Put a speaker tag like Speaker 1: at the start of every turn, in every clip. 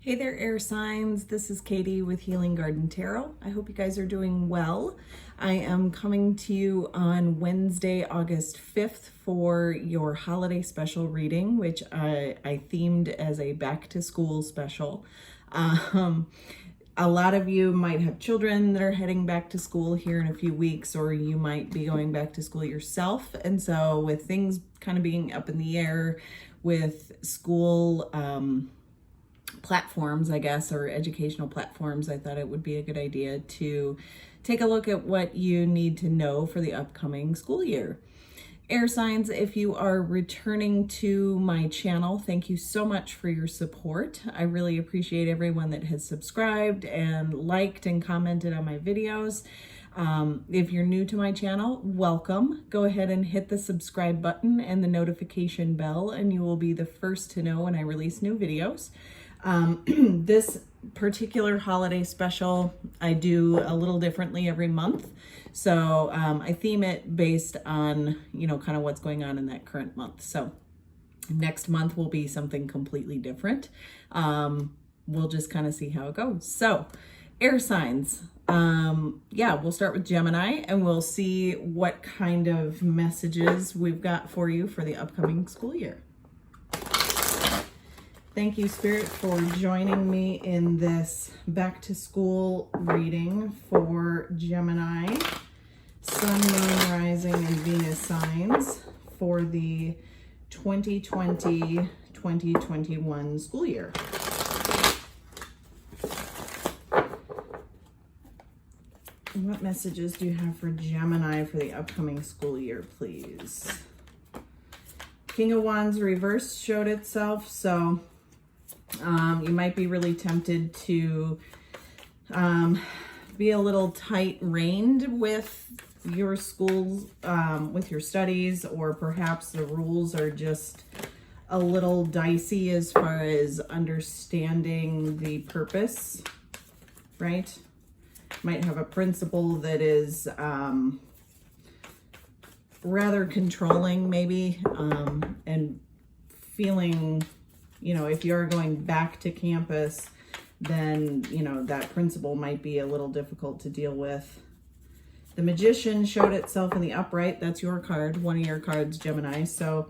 Speaker 1: Hey there, air signs. This is Katie with Healing Garden Tarot. I hope you guys are doing well. I am coming to you on Wednesday, August 5th for your holiday special reading, which I themed as a back to school special. A lot of you might have children that are heading back to school here in a few weeks, or you might be going back to school yourself. And so with things kind of being up in the air with school, platforms, I guess, or educational platforms, I thought it would be a good idea to take a look at what you need to know for the upcoming school year. Air signs, if you are returning to my channel, thank you so much for your support. I really appreciate everyone that has subscribed and liked and commented on my videos. If you're new to my channel, welcome. Go ahead and hit the subscribe button and the notification bell, and you will be the first to know when I release new videos. This particular holiday special I do a little differently every month. So I theme it based on, kind of what's going on in that current month. So next month will be something completely different. We'll just kind of see how it goes. So air signs, we'll start with Gemini and we'll see what kind of messages we've got for you for the upcoming school year. Thank you, Spirit, for joining me in this back to school reading for Gemini, Sun, Moon, Rising, and Venus signs for the 2020-2021 school year. What messages do you have for Gemini for the upcoming school year, please? King of Wands reverse showed itself, so you might be really tempted to be a little tight-reined with your schools, with your studies, or perhaps the rules are just a little dicey as far as understanding the purpose, right? Might have a principal that is rather controlling maybe, and feeling, if you're going back to campus, then, that principal might be a little difficult to deal with. The Magician showed itself in the upright. That's your card, one of your cards, Gemini. So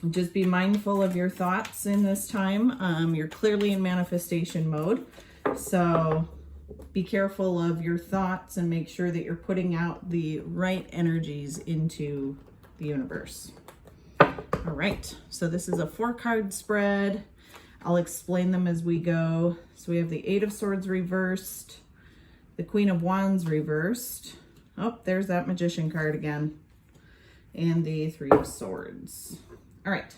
Speaker 1: just be mindful of your thoughts in this time. You're clearly in manifestation mode. So be careful of your thoughts and make sure that you're putting out the right energies into the universe. All right, so this is a 4-card spread. I'll explain them as we go. So we have the 8 of Swords reversed, the Queen of Wands reversed. Oh, there's that Magician card again. And the 3 of Swords. All right.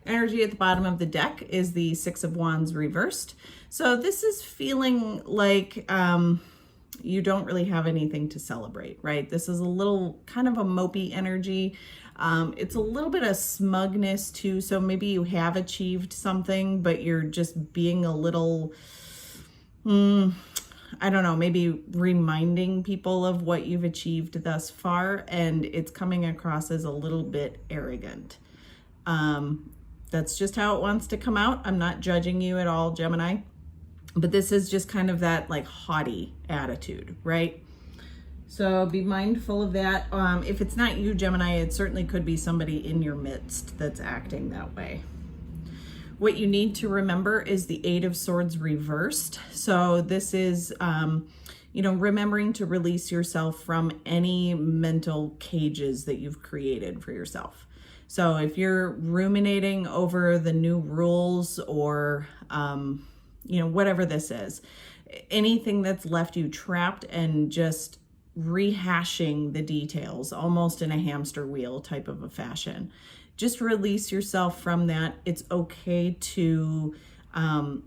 Speaker 1: Energy at the bottom of the deck is the 6 of Wands reversed. So this is feeling like you don't really have anything to celebrate, right? This is a little kind of a mopey energy. It's a little bit of smugness too. So maybe you have achieved something, but you're just being a little, I don't know, maybe reminding people of what you've achieved thus far. And it's coming across as a little bit arrogant. That's just how it wants to come out. I'm not judging you at all, Gemini, but this is just kind of that like haughty attitude, right? So be mindful of that. If it's not you, Gemini, it certainly could be somebody in your midst that's acting that way. What you need to remember is the 8 of Swords reversed. So this is, remembering to release yourself from any mental cages that you've created for yourself. So if you're ruminating over the new rules or, whatever this is, anything that's left you trapped and just rehashing the details, almost in a hamster wheel type of a fashion, just release yourself from that. It's okay to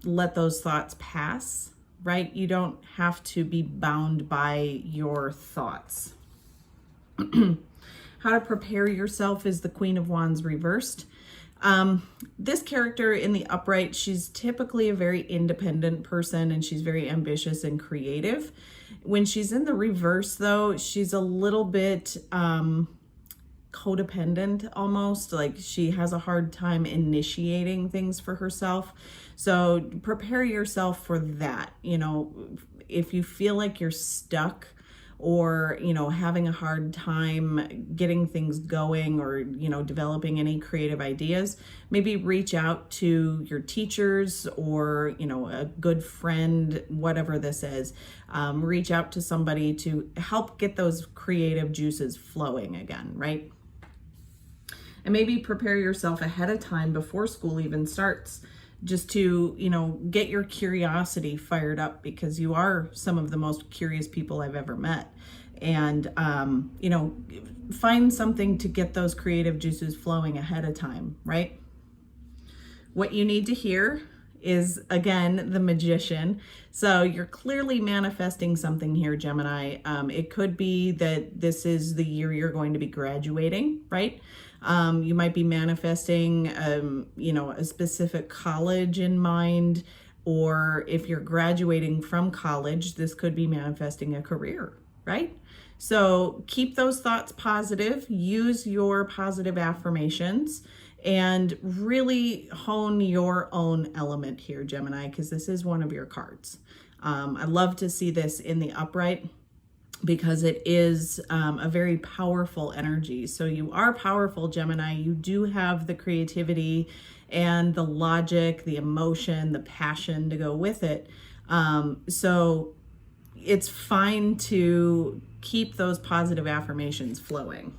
Speaker 1: let those thoughts pass, right? You don't have to be bound by your thoughts. How to prepare yourself is the Queen of Wands reversed. This character in the upright, she's typically a very independent person and she's very ambitious and creative. When she's in the reverse though, she's a little bit codependent almost, like she has a hard time initiating things for herself. So prepare yourself for that. You know, if you feel like you're stuck or, you know, having a hard time getting things going or, you know, developing any creative ideas, maybe reach out to your teachers or, you know, a good friend, whatever this is. Reach out to somebody to help get those creative juices flowing again, right? And maybe prepare yourself ahead of time before school even starts, just to, you know, get your curiosity fired up, because you are some of the most curious people I've ever met. And, you know, find something to get those creative juices flowing ahead of time, right? What you need to hear is, again, the Magician. So you're clearly manifesting something here, Gemini. It could be that this is the year you're going to be graduating, right? You might be manifesting, you know, a specific college in mind, or if you're graduating from college, this could be manifesting a career, right? So keep those thoughts positive, use your positive affirmations, and really hone your own element here, Gemini, because this is one of your cards. I love to see this in the upright, because it is a very powerful energy. So you are powerful, Gemini. You do have the creativity and the logic, the emotion, the passion to go with it. So it's fine to keep those positive affirmations flowing,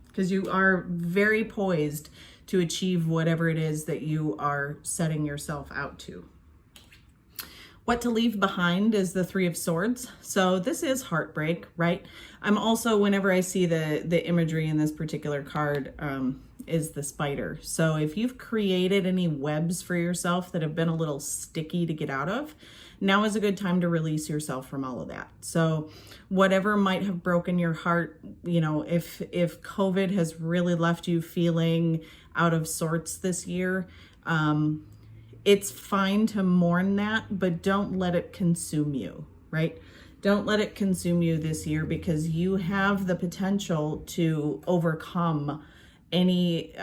Speaker 1: because you are very poised to achieve whatever it is that you are setting yourself out to. What to leave behind is the Three of Swords. So this is heartbreak, right? I'm also, whenever I see the imagery in this particular card, is the spider. So if you've created any webs for yourself that have been a little sticky to get out of, now is a good time to release yourself from all of that. So whatever might have broken your heart, you know, if COVID has really left you feeling out of sorts this year, it's fine to mourn that, but don't let it consume you, right? Don't let it consume you this year, because you have the potential to overcome any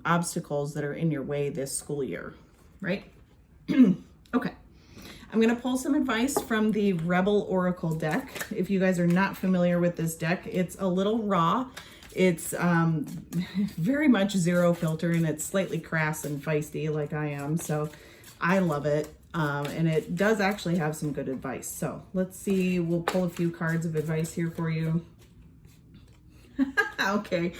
Speaker 1: obstacles that are in your way this school year, right? Okay. I'm going to pull some advice from the Rebel Oracle deck. If you guys are not familiar with this deck, it's a little raw. It's very much zero filter, and it's slightly crass and feisty like I am. So I love it. And it does actually have some good advice. So let's see. We'll pull a few cards of advice here for you. Okay.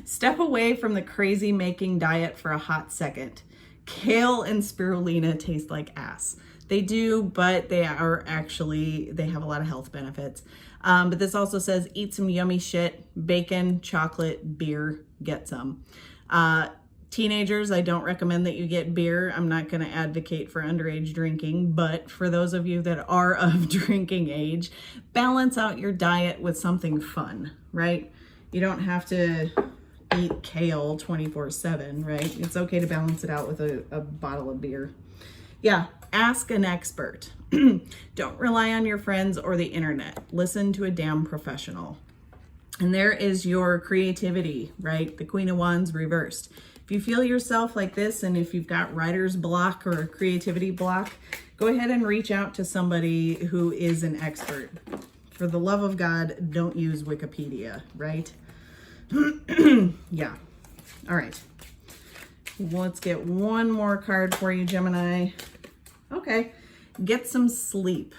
Speaker 1: Step away from the crazy making diet for a hot second. Kale and spirulina taste like ass. They do, but they have a lot of health benefits. But this also says eat some yummy shit, bacon, chocolate, beer, get some. Teenagers, I don't recommend that you get beer. I'm not going to advocate for underage drinking, but for those of you that are of drinking age, balance out your diet with something fun, right? You don't have to eat kale 24/7, right? It's okay to balance it out with a bottle of beer. Yeah, ask an expert. Don't rely on your friends or the internet. Listen to a damn professional. And there is your creativity, right? The Queen of Wands reversed. If you feel yourself like this, and if you've got writer's block or a creativity block, go ahead and reach out to somebody who is an expert. For the love of God, don't use Wikipedia, right? Yeah. All right. Let's get one more card for you, Gemini. Okay. Get some sleep.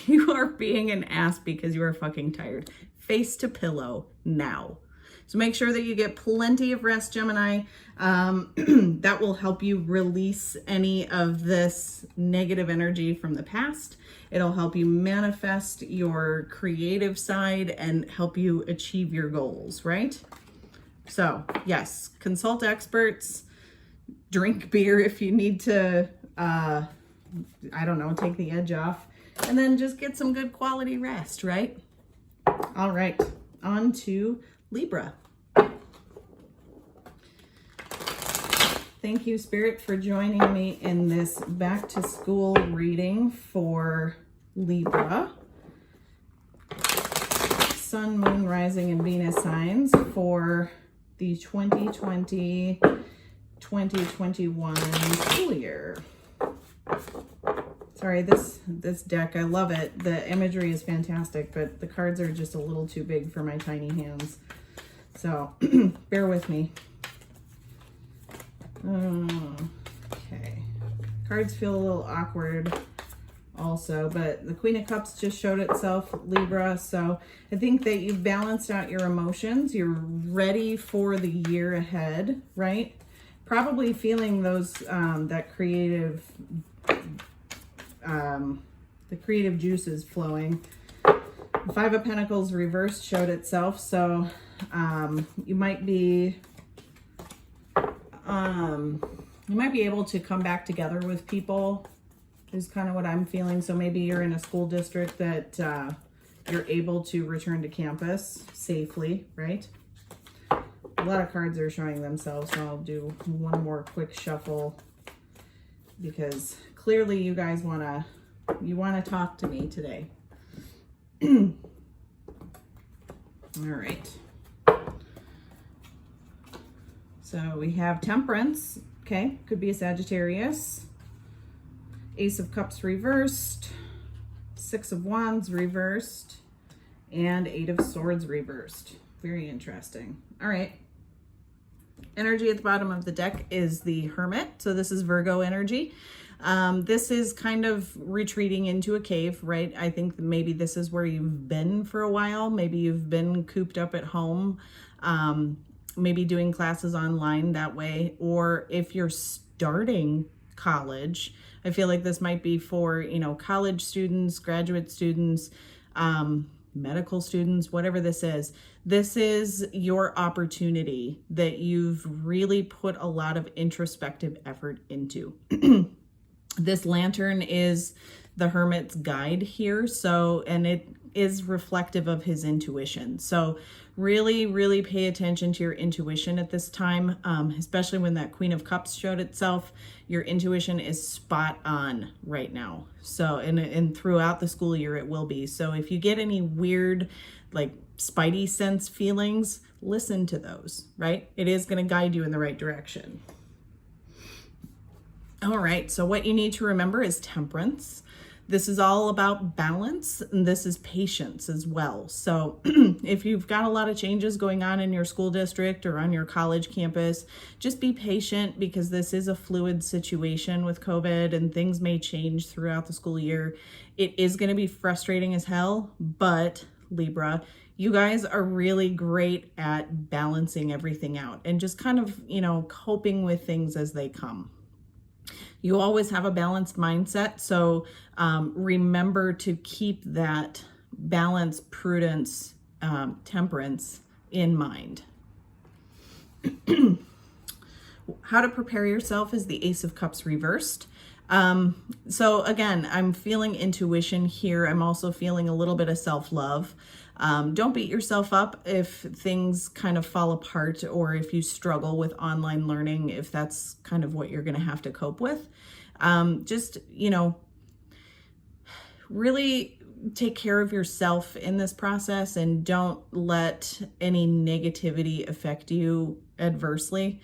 Speaker 1: You are being an ass because you are fucking tired. Face to pillow now. So make sure that you get plenty of rest, Gemini. That will help you release any of this negative energy from the past. It'll help you manifest your creative side and help you achieve your goals, right? So yes, consult experts, drink beer if you need to, I don't know, take the edge off, and then just get some good quality rest, right? All right, on to Libra. Thank you, Spirit, for joining me in this back to school reading for Libra. Sun, Moon, Rising, and Venus signs for the 2020-2021 school year. Sorry, this deck, I love it. The imagery is fantastic, but the cards are just a little too big for my tiny hands. So bear with me. Okay. Cards feel a little awkward also, but the Queen of Cups just showed itself, Libra. So I think that you've balanced out your emotions. You're ready for the year ahead, right? Probably feeling those, that creative, the creative juices flowing. The Five of Pentacles reversed showed itself. So you might be able to come back together with people is kind of what I'm feeling. So maybe you're in a school district that you're able to return to campus safely, right? A lot of cards are showing themselves, so I'll do one more quick shuffle because clearly you guys want to talk to me today. All right. So we have Temperance, okay, could be a Sagittarius. Ace of Cups reversed, Six of Wands reversed, and Eight of Swords reversed. Very interesting. All right. Energy at the bottom of the deck is the Hermit. So this is Virgo energy. This is kind of retreating into a cave, right? I think maybe this is where you've been for a while. Maybe you've been cooped up at home, maybe doing classes online that way. Or if you're starting college, I feel like this might be for, college students, graduate students, medical students, whatever this is. This is your opportunity that you've really put a lot of introspective effort into. This lantern is the Hermit's guide here. So, and it is reflective of his intuition. So really, really pay attention to your intuition at this time, especially when that Queen of Cups showed itself. Your intuition is spot on right now. So, and throughout the school year, it will be. So if you get any weird, like spidey sense feelings, listen to those, right? It is going to guide you in the right direction. All right, so what you need to remember is Temperance. This is all about balance, and this is patience as well. So if you've got a lot of changes going on in your school district or on your college campus, just be patient because this is a fluid situation with COVID and things may change throughout the school year. It is going to be frustrating as hell, but Libra, you guys are really great at balancing everything out and just kind of, coping with things as they come. You always have a balanced mindset, so remember to keep that balance, prudence, temperance in mind. How to prepare yourself is the Ace of Cups reversed. So again, I'm feeling intuition here. I'm also feeling a little bit of self-love. Don't beat yourself up if things kind of fall apart or if you struggle with online learning, if that's kind of what you're going to have to cope with. Just, really take care of yourself in this process and don't let any negativity affect you adversely.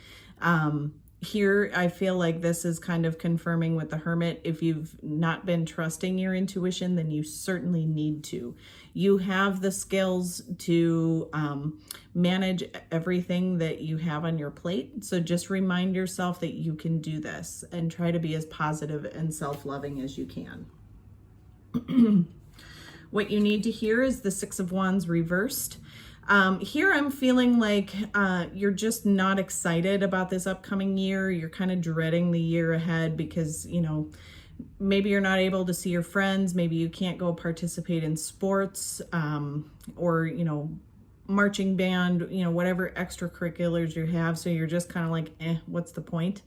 Speaker 1: Here, I feel like this is kind of confirming with the Hermit. If you've not been trusting your intuition, then you certainly need to. You have the skills to manage everything that you have on your plate. So just remind yourself that you can do this and try to be as positive and self-loving as you can. What you need to hear is the Six of Wands reversed. Here I'm feeling like you're just not excited about this upcoming year. You're kind of dreading the year ahead because, maybe you're not able to see your friends. Maybe you can't go participate in sports or, marching band, whatever extracurriculars you have. So you're just kind of like, what's the point?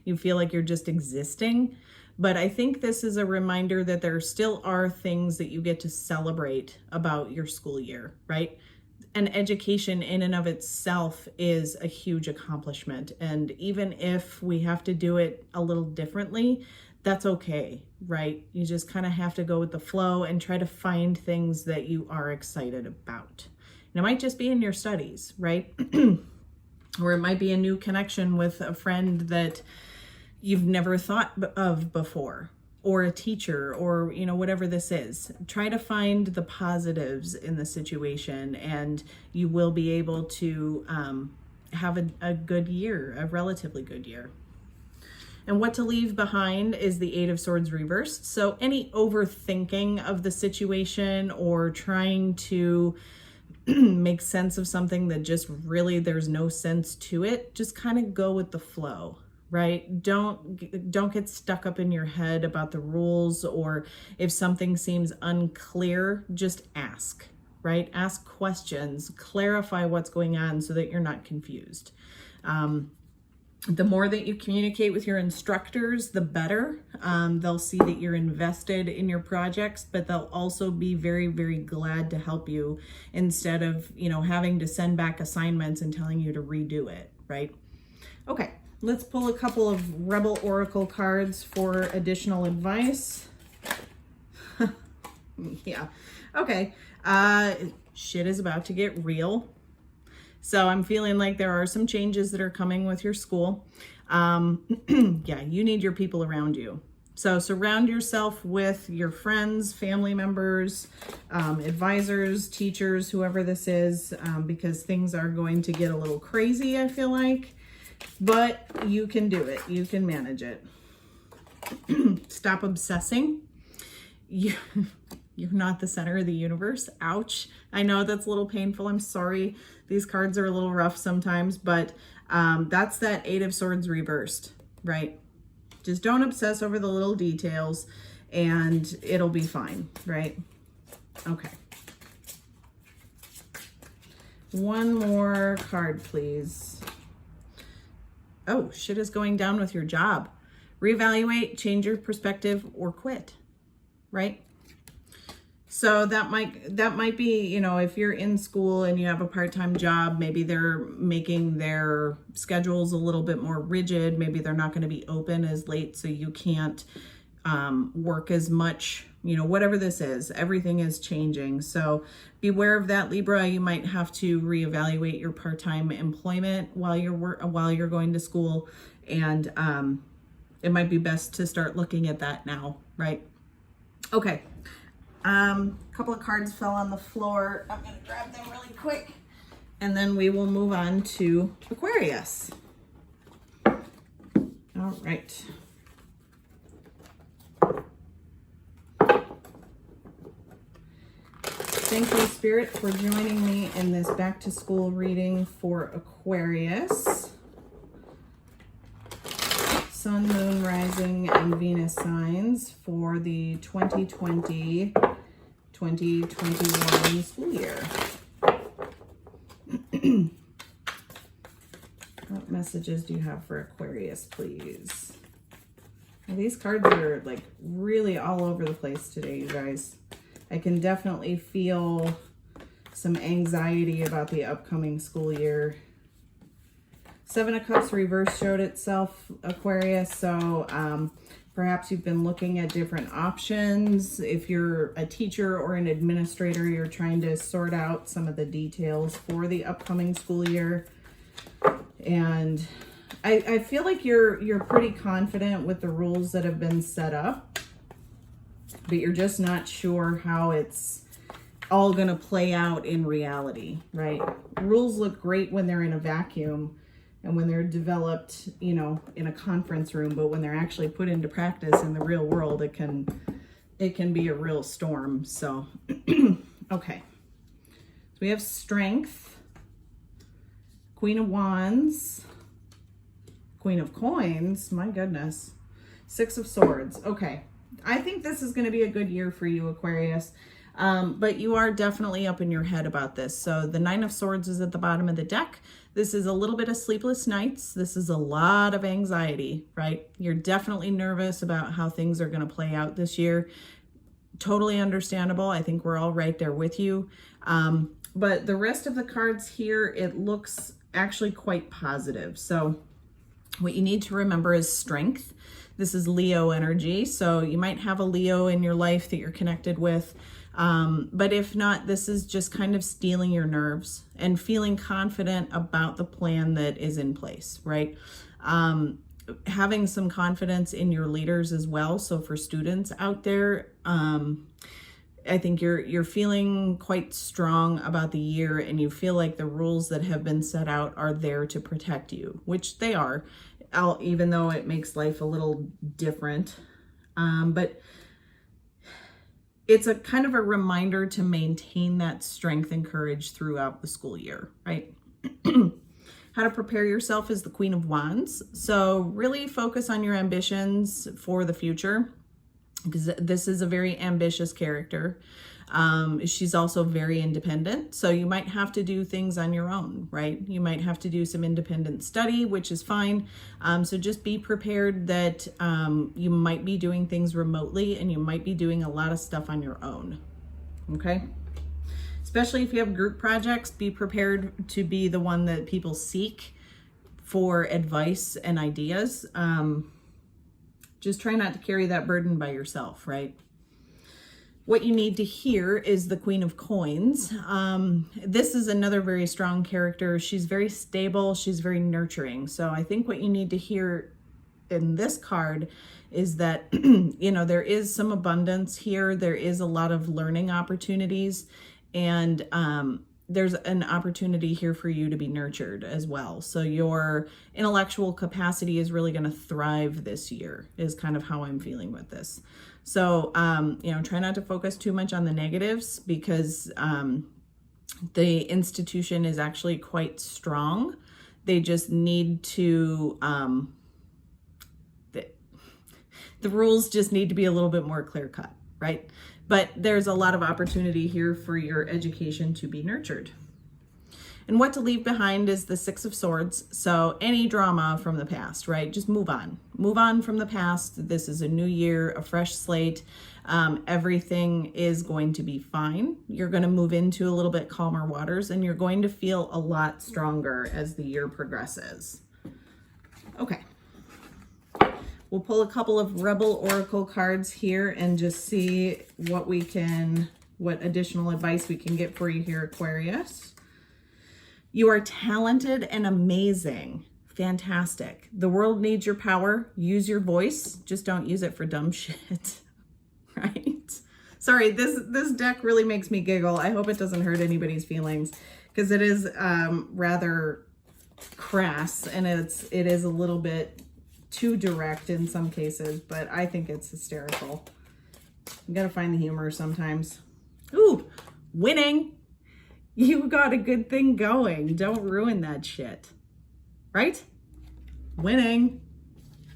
Speaker 1: You feel like you're just existing. But I think this is a reminder that there still are things that you get to celebrate about your school year, right? And education in and of itself is a huge accomplishment. And even if we have to do it a little differently, that's okay, right? You just kind of have to go with the flow and try to find things that you are excited about. it might just be in your studies, right? Or it might be a new connection with a friend that you've never thought of before, or a teacher, or, you know, whatever this is. Try to find the positives in the situation, and you will be able to have a good year, a relatively good year. And what to leave behind is the Eight of Swords reversed. So any overthinking of the situation or trying to make sense of something that just really there's no sense to it, just kind of go with the flow, right? Don't get stuck up in your head about the rules, or if something seems unclear, just ask, right? Ask questions, clarify what's going on so that you're not confused. The more that you communicate with your instructors, the better. They'll see that you're invested in your projects, but they'll also be very, very glad to help you instead of, you know, having to send back assignments and telling you to redo it, right? Okay, let's pull a couple of Rebel Oracle cards for additional advice. Yeah, okay. Shit is about to get real. So I'm feeling like there are some changes that are coming with your school. Yeah, you need your people around you. So surround yourself with your friends, family members, advisors, teachers, whoever this is, because things are going to get a little crazy, I feel like. But you can do it. You can manage it. Stop obsessing. You're not the center of the universe. Ouch. I know that's a little painful. I'm sorry. These cards are a little rough sometimes, but that's that Eight of Swords reversed, right? Just don't obsess over the little details and it'll be fine, right? Okay. One more card, please. Oh, shit is going down with your job. Reevaluate, change your perspective, or quit, right? So that might be, you know, if you're in school and you have a part-time job, maybe they're making their schedules a little bit more rigid. Maybe they're not going to be open as late, so you can't work as much, you know, whatever this is. Everything is changing. So beware of that, Libra. You might have to reevaluate your part-time employment while you're going to school. And it might be best to start looking at that now, right? Okay. A couple of cards fell on the floor. I'm going to grab them really quick, and then we will move on to Aquarius. All right. Thank you, Spirit, for joining me in this back to school reading for Aquarius. Sun, Moon, Rising, and Venus signs for the 2020-2021 school year. What messages do you have for Aquarius, please? Well, these cards are like really all over the place today, you guys. I can definitely feel some anxiety about the upcoming school year. Seven of Cups reverse showed itself, Aquarius, so perhaps you've been looking at different options. If you're a teacher or an administrator, you're trying to sort out some of the details for the upcoming school year. And I feel like you're pretty confident with the rules that have been set up, but you're just not sure how it's all going to play out in reality, right? Rules look great when they're in a vacuum and when they're developed, you know, in a conference room, but when they're actually put into practice in the real world, it can be a real storm. So, okay. So we have Strength, Queen of Wands, Queen of Coins, my goodness, Six of Swords. Okay. I think this is going to be a good year for you, Aquarius. But you are definitely up in your head about this. So the Nine of Swords is at the bottom of the deck. This is a little bit of sleepless nights. This is a lot of anxiety, right? You're definitely nervous about how things are going to play out this year. Totally understandable. I think we're all right there with you. But the rest of the cards here, it looks actually quite positive. So what you need to remember is strength. This is Leo energy. So you might have a Leo in your life that you're connected with. But if not, this is just kind of stealing your nerves and feeling confident about the plan that is in place, right? Having some confidence in your leaders as well. So for students out there, I think you're feeling quite strong about the year, and you feel like the rules that have been set out are there to protect you, which they are, even though it makes life a little different. But it's a kind of a reminder to maintain that strength and courage throughout the school year, right? How to prepare yourself is the Queen of Wands. So really focus on your ambitions for the future, because this is a very ambitious character. She's also very independent. So you might have to do things on your own, right? You might have to do some independent study, which is fine. So just be prepared that you might be doing things remotely, and you might be doing a lot of stuff on your own, okay? Especially if you have group projects, be prepared to be the one that people seek for advice and ideas. Just try not to carry that burden by yourself, right? What you need to hear is the Queen of Coins. This is another very strong character. She's very stable. She's very nurturing. So I think what you need to hear in this card is that, you know, there is some abundance here. There is a lot of learning opportunities, and there's an opportunity here for you to be nurtured as well. So your intellectual capacity is really going to thrive this year, is kind of how I'm feeling with this. So, you know, try not to focus too much on the negatives, because the institution is actually quite strong. They just need to, the rules just need to be a little bit more clear cut, right? But there's a lot of opportunity here for your education to be nurtured. And what to leave behind is the Six of Swords. So any drama from the past, right? Just move on. Move on from the past. This is a new year, a fresh slate. Everything is going to be fine. You're going to move into a little bit calmer waters, and you're going to feel a lot stronger as the year progresses. Okay. We'll pull a couple of Rebel Oracle cards here and just see what additional advice we can get for you here, Aquarius. You are talented and amazing. Fantastic. The world needs your power. Use your voice. Just don't use it for dumb shit. Right? Sorry, this deck really makes me giggle. I hope it doesn't hurt anybody's feelings, because it is rather crass, and it is a little bit too direct in some cases, but I think it's hysterical. You gotta find the humor sometimes. Ooh, winning. You got a good thing going. Don't ruin that shit. Right? Winning.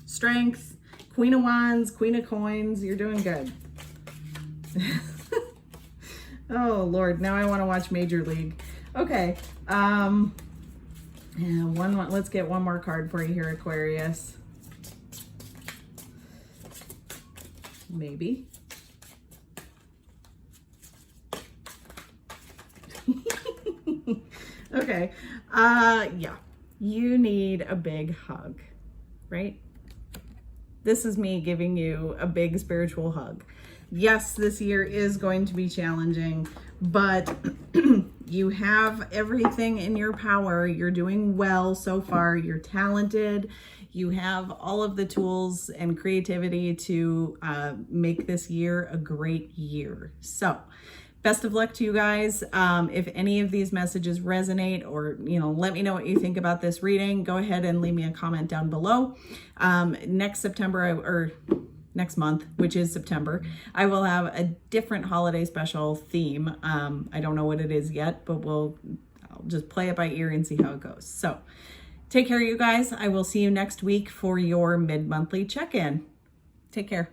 Speaker 1: Strength. Queen of Wands, Queen of Coins. You're doing good. Oh, Lord. Now I want to watch Major League. Okay. Yeah, let's get one more card for you here, Aquarius. Maybe. Okay. Yeah. You need a big hug, right? This is me giving you a big spiritual hug. Yes, this year is going to be challenging, but you have everything in your power. You're doing well so far. You're talented. You have all of the tools and creativity to make this year a great year. So best of luck to you guys. If any of these messages resonate, or, you know, let me know what you think about this reading, go ahead and leave me a comment down below. Next month, which is September, I will have a different holiday special theme. I don't know what it is yet, but I'll just play it by ear and see how it goes. So take care, you guys. I will see you next week for your mid-monthly check-in. Take care.